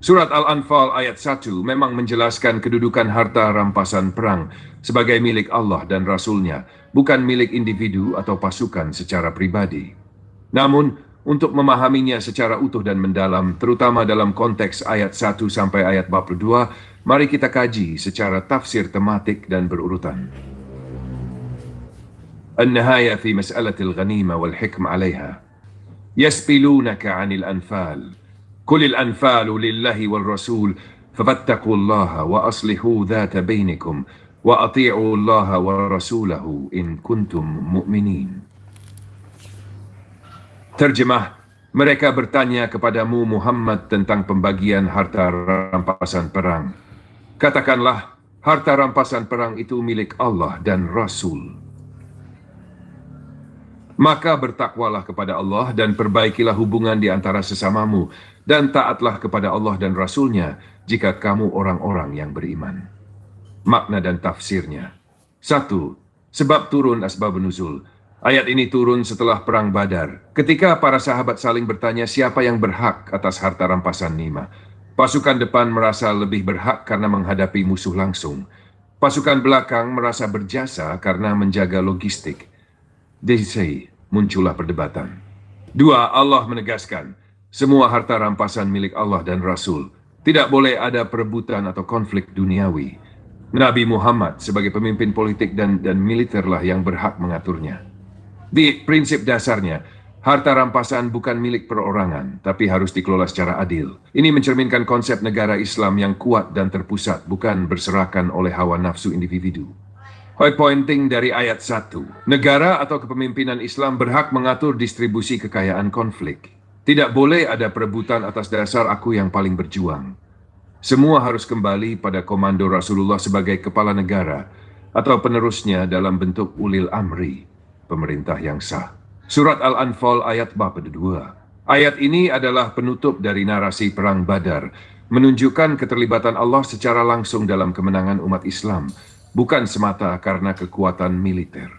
Surat Al-Anfal ayat 1 memang menjelaskan kedudukan harta rampasan perang sebagai milik Allah dan Rasul-Nya, bukan milik individu atau pasukan secara pribadi. Namun, untuk memahaminya secara utuh dan mendalam, terutama dalam konteks ayat 1 sampai ayat 42, mari kita kaji secara tafsir tematik dan berurutan. An-nihaya fi mas'alatil ghanimah wal hikm 'alayha. Yas'ilunaka 'anil anfal. Qulil anfalu lillahi wal rasul, fafattaqullaha wa aslihu dhata bainakum wa ati'u allaha wa rasulahu in kuntum mu'minin. Terjemah, mereka bertanya kepadamu Muhammad tentang pembagian harta rampasan perang. Katakanlah, harta rampasan perang itu milik Allah dan Rasul. Maka bertakwalah kepada Allah dan perbaikilah hubungan di antara sesamamu, dan taatlah kepada Allah dan Rasul-Nya jika kamu orang-orang yang beriman. Makna dan tafsirnya. 1. Sebab turun asbabun nuzul. Ayat ini turun setelah Perang Badar, ketika para sahabat saling bertanya siapa yang berhak atas harta rampasan Nima. Pasukan depan merasa lebih berhak karena menghadapi musuh langsung. Pasukan belakang merasa berjasa karena menjaga logistik. Disei, muncullah perdebatan. 2. Allah menegaskan, semua harta rampasan milik Allah dan Rasul. Tidak boleh ada perebutan atau konflik duniawi. Nabi Muhammad sebagai pemimpin politik dan militerlah yang berhak mengaturnya. Di prinsip dasarnya, harta rampasan bukan milik perorangan, tapi harus dikelola secara adil. Ini mencerminkan konsep negara Islam yang kuat dan terpusat, bukan berserakan oleh hawa nafsu individu. Pointing dari ayat 1, negara atau kepemimpinan Islam berhak mengatur distribusi kekayaan konflik. Tidak boleh ada perebutan atas dasar aku yang paling berjuang. Semua harus kembali pada komando Rasulullah sebagai kepala negara atau penerusnya dalam bentuk ulil amri, pemerintah yang sah. Surat Al-Anfal ayat 42. Ayat ini adalah penutup dari narasi Perang Badar, menunjukkan keterlibatan Allah secara langsung dalam kemenangan umat Islam, bukan semata karena kekuatan militer.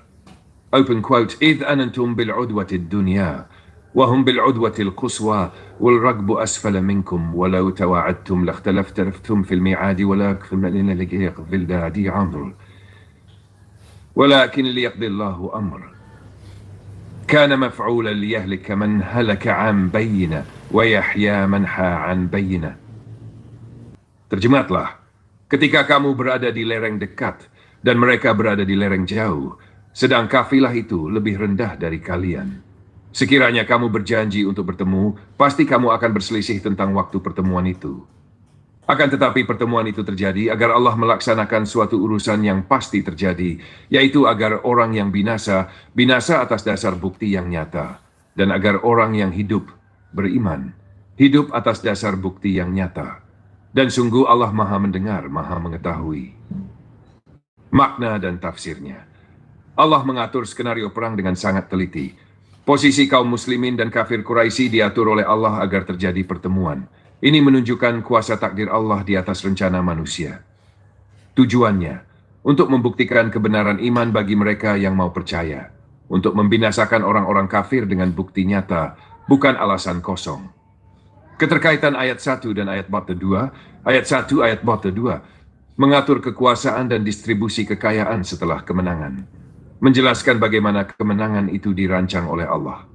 Open quote, "Idh anantum bil'udwati dunya, wahum bil'udwati al-quswa, wal ragbu asfala minkum, walau tawa'adtum lakhtalaftum fil mi'adi, walakin liyaqdi amr. Walakin liyaqdi Allahu amr. Kana maf'ulan liyahlika man halaka 'an bayyinah, wa yahya man ha 'an bayyinah." Terjemahlah, ketika kamu berada di lereng dekat dan mereka berada di lereng jauh, sedang kafilah itu lebih rendah dari kalian. Sekiranya kamu berjanji untuk bertemu, pasti kamu akan berselisih tentang waktu pertemuan itu. Akan tetapi pertemuan itu terjadi agar Allah melaksanakan suatu urusan yang pasti terjadi, yaitu agar orang yang binasa atas dasar bukti yang nyata, dan agar orang yang hidup, beriman, hidup atas dasar bukti yang nyata. Dan sungguh Allah Maha Mendengar, Maha Mengetahui. Makna dan tafsirnya. Allah mengatur skenario perang dengan sangat teliti. Posisi kaum muslimin dan kafir Quraisy diatur oleh Allah agar terjadi pertemuan. Ini menunjukkan kuasa takdir Allah di atas rencana manusia. Tujuannya, untuk membuktikan kebenaran iman bagi mereka yang mau percaya. Untuk membinasakan orang-orang kafir dengan bukti nyata, bukan alasan kosong. Keterkaitan ayat 1 dan ayat 42, ayat 1 ayat 42, mengatur kekuasaan dan distribusi kekayaan setelah kemenangan. Menjelaskan bagaimana kemenangan itu dirancang oleh Allah.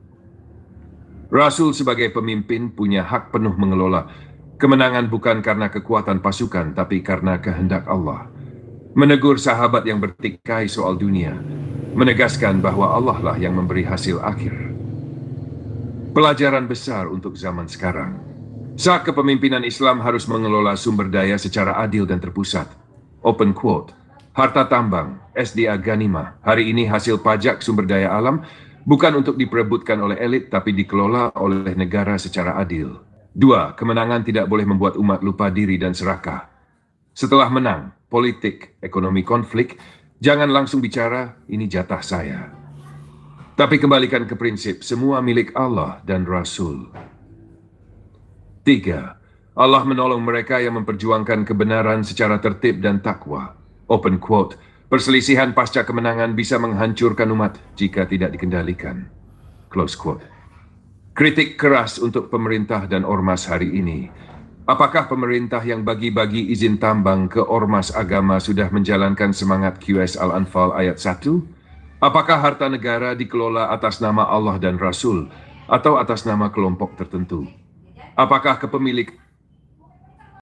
Rasul sebagai pemimpin punya hak penuh mengelola kemenangan bukan karena kekuatan pasukan, tapi karena kehendak Allah. Menegur sahabat yang bertikai soal dunia, menegaskan bahwa Allah lah yang memberi hasil akhir. Pelajaran besar untuk zaman sekarang. Saat kepemimpinan Islam harus mengelola sumber daya secara adil dan terpusat. Open quote, harta tambang, SDA Ghanimah, hari ini hasil pajak sumber daya alam, bukan untuk diperebutkan oleh elit, tapi dikelola oleh negara secara adil. 2. Kemenangan tidak boleh membuat umat lupa diri dan serakah. Setelah menang, politik, ekonomi konflik, jangan langsung bicara, ini jatah saya. Tapi kembalikan ke prinsip, semua milik Allah dan Rasul. 3. Allah menolong mereka yang memperjuangkan kebenaran secara tertib dan takwa. Open quote, perselisihan pasca kemenangan bisa menghancurkan umat jika tidak dikendalikan. Close quote. Kritik keras untuk pemerintah dan ormas hari ini. Apakah pemerintah yang bagi-bagi izin tambang ke ormas agama sudah menjalankan semangat QS Al-Anfal ayat 1? Apakah harta negara dikelola atas nama Allah dan Rasul atau atas nama kelompok tertentu? Apakah